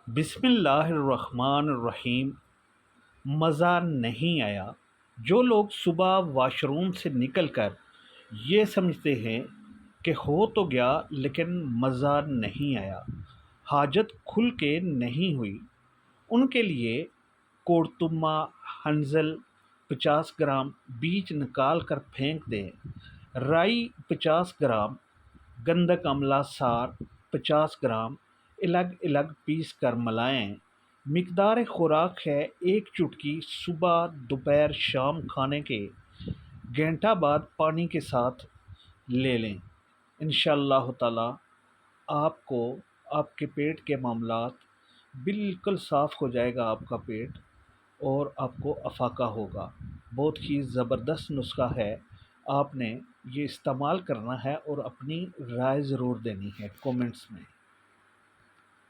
बिस्मिल्लाहिर्रहमानिर्रहीम। मज़ा नहीं आया। जो लोग सुबह वॉशरूम से निकलकर ये समझते हैं कि हो तो गया लेकिन मज़ा नहीं आया, हाजत खुल के नहीं हुई, उनके लिए कोड़तुम्मा हंज़ल 50 ग्राम बीज निकाल कर फेंक दें। राई 50 ग्राम, गंधक अमला सार 50 ग्राम अलग अलग पीस कर मिलाएं। मिकदार खुराक है 1 चुटकी सुबह दोपहर शाम खाने के घंटा बाद पानी के साथ ले लें। इंशाअल्लाह ताला आपको आपके पेट के मामलात बिल्कुल साफ़ हो जाएगा आपका पेट, और आपको अफाका होगा। बहुत ही ज़बरदस्त नुस्खा है, आपने ये इस्तेमाल करना है और अपनी राय ज़रूर देनी है कमेंट्स में।